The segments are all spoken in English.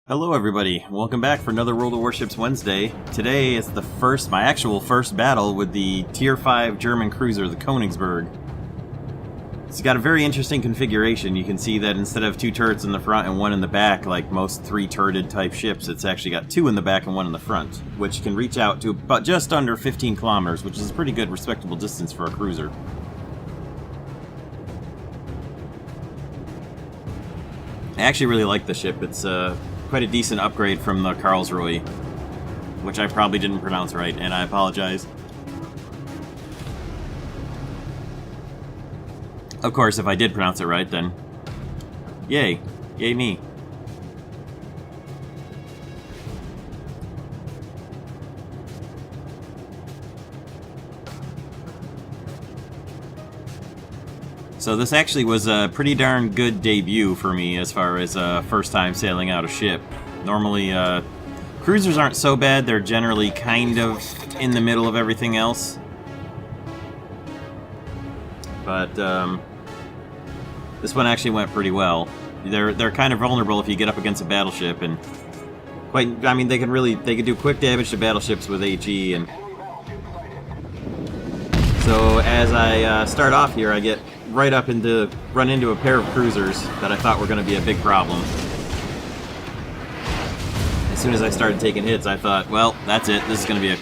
Hello everybody, welcome back for another World of Warships Wednesday. Today is my actual first battle with the Tier 5 German cruiser, the Königsberg. It's got a very interesting configuration. You can see that instead of 2 turrets in the front and 1 in the back, like most 3-turreted type ships, it's actually got 2 in the back and 1 in the front, which can reach out to about just under 15 kilometers, which is a pretty good, respectable distance for a cruiser. I actually really like the ship. It's quite a decent upgrade from the Karlsruhe, which I probably didn't pronounce right, and I apologize. Of course, if I did pronounce it right, then yay. Yay me. So this actually was a pretty darn good debut for me as far as first time sailing out a ship. Normally, cruisers aren't so bad. They're generally kind of in the middle of everything else. But this one actually went pretty well. They're kind of vulnerable if you get up against a battleship, and they can do quick damage to battleships with HE. And so as I start off here, I get run into a pair of cruisers that I thought were going to be a big problem. As soon as I started taking hits, I thought, well, that's it. This is going to be a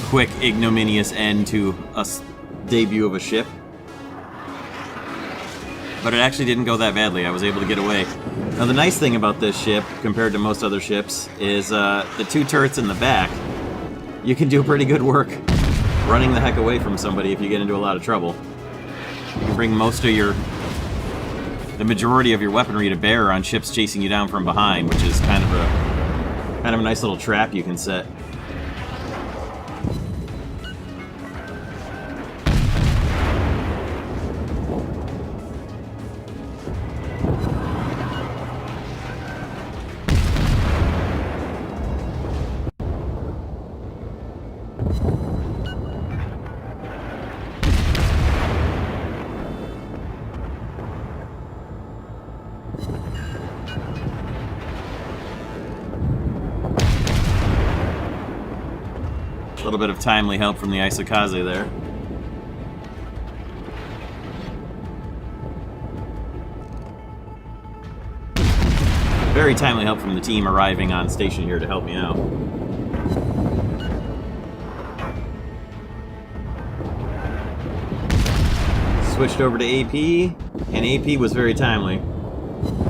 quick, ignominious end to a debut of a ship. But it actually didn't go that badly. I was able to get away. Now, the nice thing about this ship, compared to most other ships, is the 2 turrets in the back. You can do pretty good work running the heck away from somebody if you get into a lot of trouble. You can bring the majority of your weaponry to bear on ships chasing you down from behind, which is kind of a nice little trap you can set. A little bit of timely help from the Isakaze there. Very timely help from the team arriving on station here to help me out. Switched over to AP, and AP was very timely.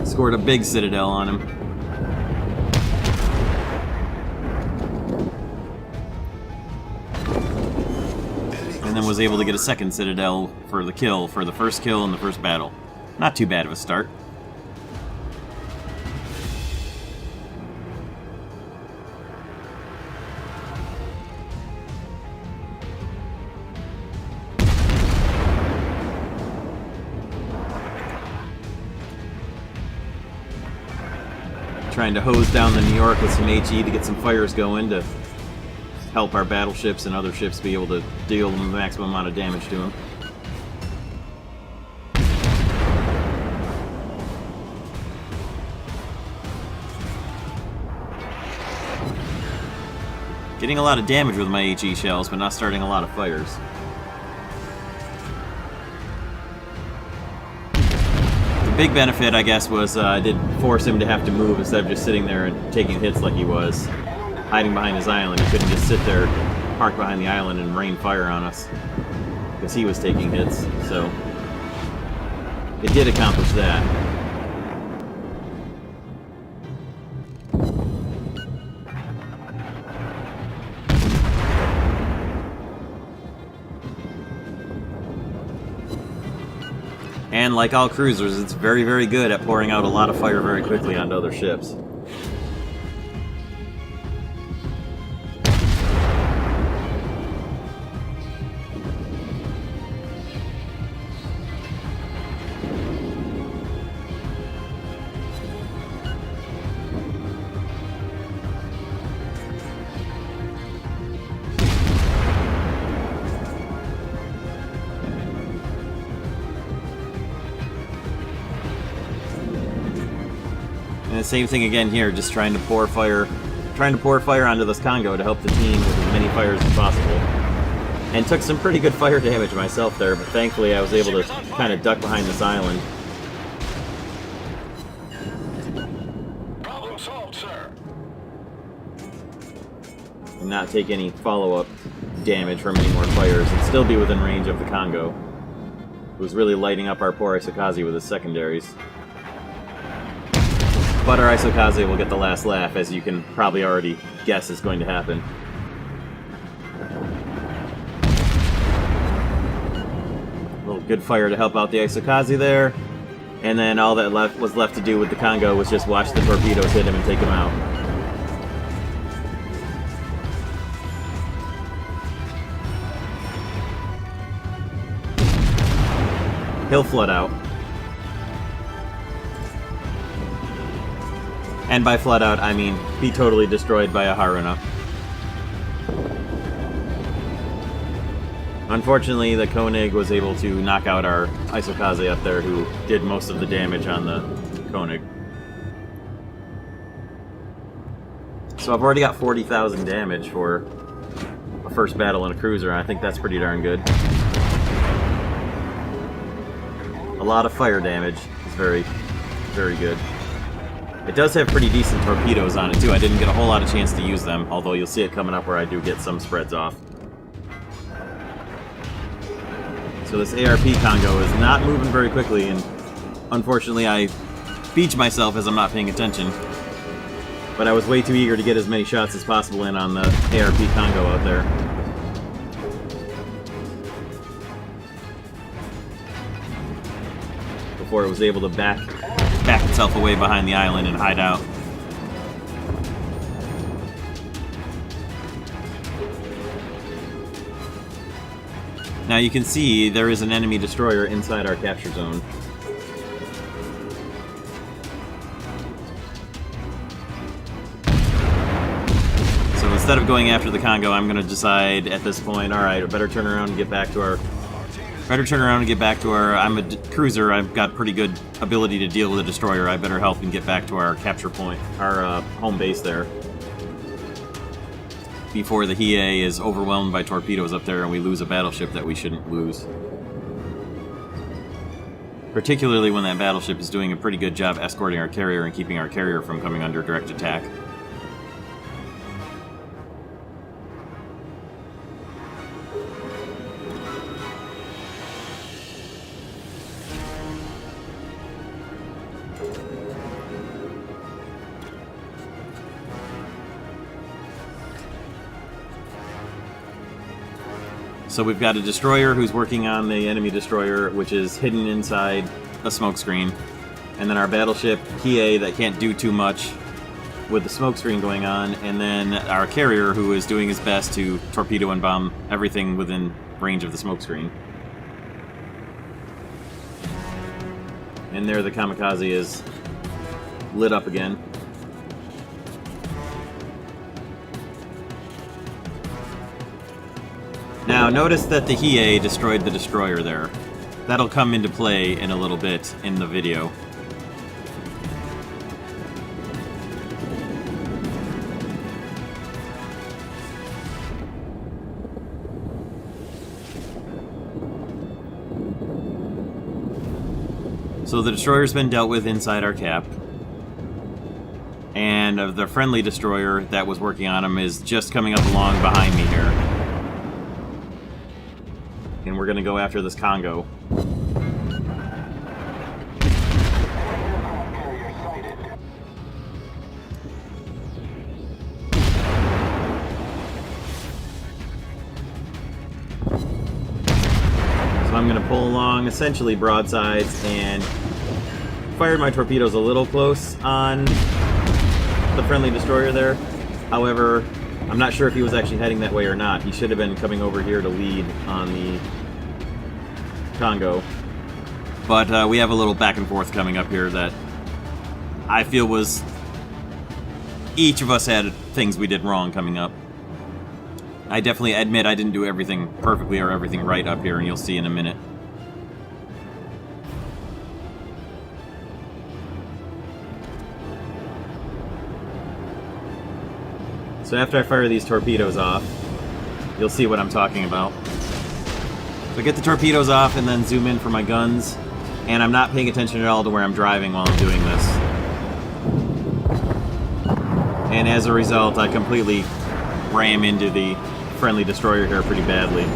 Scored a big citadel on him. And then was able to get a second citadel for the first kill in the first battle. Not too bad of a start. Trying to hose down the New York with some HE to get some fires going to help our battleships and other ships be able to deal the maximum amount of damage to them. Getting a lot of damage with my HE shells, but not starting a lot of fires. The big benefit, I guess, was I did force him to have to move instead of just sitting there and taking hits like he was. Hiding behind his island. He couldn't just sit there, parked behind the island, and rain fire on us. Because he was taking hits, so it did accomplish that. And like all cruisers, it's very, very good at pouring out a lot of fire very quickly onto other ships. And same thing again here, just trying to pour fire onto this Congo to help the team with as many fires as possible. And took some pretty good fire damage myself there, but thankfully I was able to kind of duck behind this island. Problem solved, sir. And not take any follow-up damage from any more fires, and still be within range of the Congo, who's really lighting up our poor Isokaze with his secondaries. But our Isokaze will get the last laugh, as you can probably already guess is going to happen. A little good fire to help out the Isokaze there, and then all that was left to do with the Congo was just watch the torpedoes hit him and take him out. He'll flood out. And by flood out, I mean be totally destroyed by a Haruna. Unfortunately, the Koenig was able to knock out our Isokaze up there, who did most of the damage on the Koenig. So I've already got 40,000 damage for a first battle in a cruiser, and I think that's pretty darn good. A lot of fire damage is very, very good. It does have pretty decent torpedoes on it, too. I didn't get a whole lot of chance to use them, although you'll see it coming up where I do get some spreads off. So this ARP Congo is not moving very quickly, and unfortunately I beach myself as I'm not paying attention. But I was way too eager to get as many shots as possible in on the ARP Congo out there. Before it was able to back itself away behind the island and hide out. Now you can see there is an enemy destroyer inside our capture zone. So instead of going after the Congo, I'm going to decide at this point, alright, I better turn around and get back to our... I'm a cruiser, I've got pretty good ability to deal with a destroyer. I better help and get back to our capture point, our home base there, before the Hiei is overwhelmed by torpedoes up there and we lose a battleship that we shouldn't lose. Particularly when that battleship is doing a pretty good job escorting our carrier and keeping our carrier from coming under direct attack. So we've got a destroyer who's working on the enemy destroyer, which is hidden inside a smokescreen. And then our battleship, Hiei, that can't do too much with the smokescreen going on. And then our carrier, who is doing his best to torpedo and bomb everything within range of the smokescreen. And there the Kamikaze is lit up again. Now, notice that the Hiei destroyed the destroyer there. That'll come into play in a little bit in the video. So the destroyer's been dealt with inside our cap. And the friendly destroyer that was working on him is just coming up along behind me here. And we're going to go after this Congo. So I'm going to pull along essentially broadsides and fired my torpedoes a little close on the friendly destroyer there. However, I'm not sure if he was actually heading that way or not. He should have been coming over here to lead on the Congo. But we have a little back and forth coming up here that I feel was... each of us had things we did wrong coming up. I definitely admit I didn't do everything perfectly or everything right up here, and you'll see in a minute. So after I fire these torpedoes off, you'll see what I'm talking about. So I get the torpedoes off and then zoom in for my guns, and I'm not paying attention at all to where I'm driving while I'm doing this. And as a result, I completely ram into the friendly destroyer here pretty badly.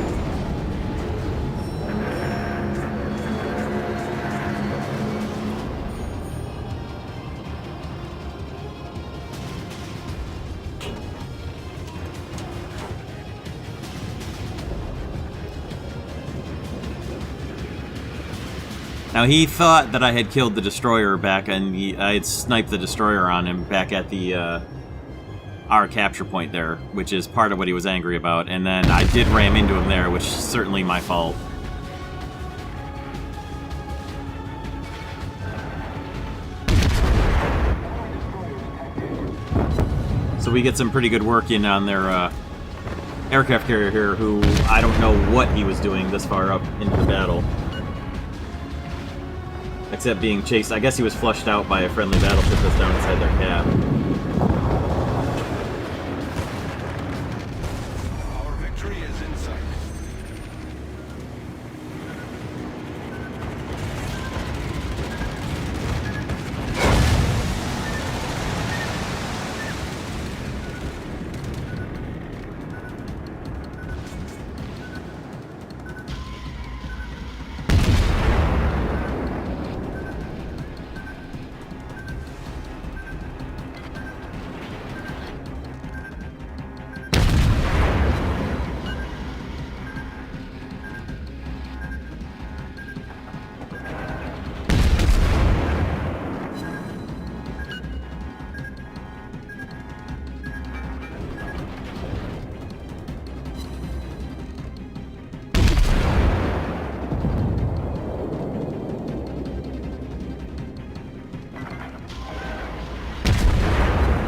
Now, he thought that I had killed the destroyer back, and I had sniped the destroyer on him back at the our capture point there, which is part of what he was angry about. And then I did ram into him there, which is certainly my fault. So we get some pretty good work in on their aircraft carrier here, who I don't know what he was doing this far up into the battle. Except being chased. I guess he was flushed out by a friendly battleship that's down inside their cap. Our victory is in sight.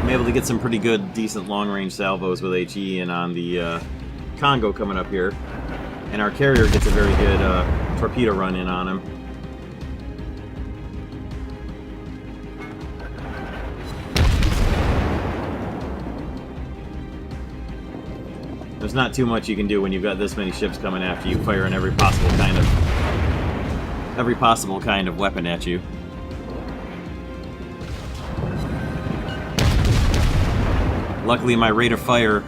I'm able to get some pretty good, decent long-range salvos with HE and on the Congo coming up here. And our carrier gets a very good torpedo run in on him. There's not too much you can do when you've got this many ships coming after you, firing every possible kind of weapon at you. Luckily, my rate of fire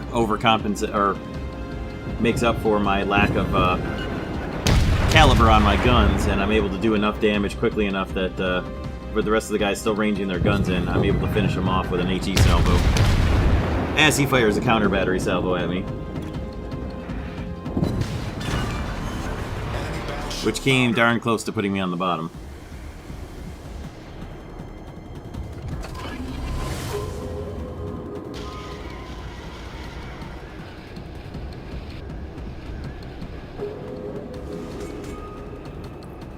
makes up for my lack of caliber on my guns, and I'm able to do enough damage quickly enough that with the rest of the guys still ranging their guns in, I'm able to finish them off with an HE salvo as he fires a counter battery salvo at me, which came darn close to putting me on the bottom.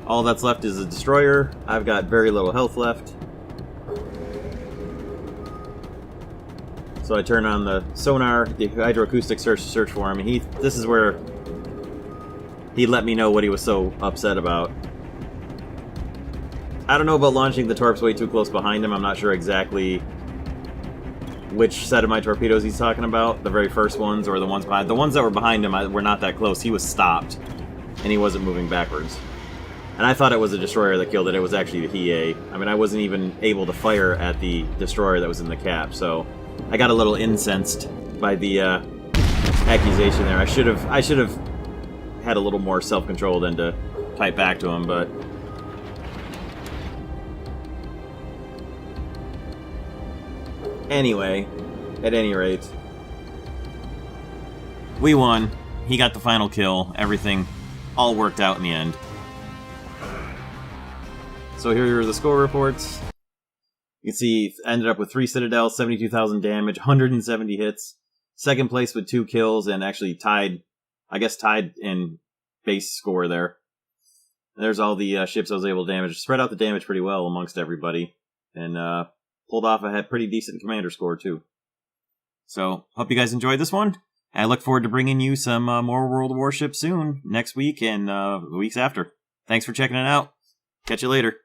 All that's left is a destroyer. I've got very little health left. So I turn on the sonar, the hydroacoustic search for him, and this is where he let me know what he was so upset about. I don't know about launching the torps way too close behind him. I'm not sure exactly which set of my torpedoes he's talking about. The very first ones or the ones behind. The ones that were behind him were not that close. He was stopped, and he wasn't moving backwards. And I thought it was a destroyer that killed it. It was actually the HE. I mean, I wasn't even able to fire at the destroyer that was in the cap, so I got a little incensed by the accusation there. I should have had a little more self-control than to type back to him, but anyway, at any rate, we won. He got the final kill. Everything all worked out in the end. So here are the score reports. You can see ended up with 3 Citadels, 72,000 damage, 170 hits. Second place with 2 kills, and actually tied in base score there. There's all the ships I was able to damage. Spread out the damage pretty well amongst everybody. And pulled off a pretty decent commander score, too. So, hope you guys enjoyed this one. I look forward to bringing you some more World of Warships soon, next week and the weeks after. Thanks for checking it out. Catch you later.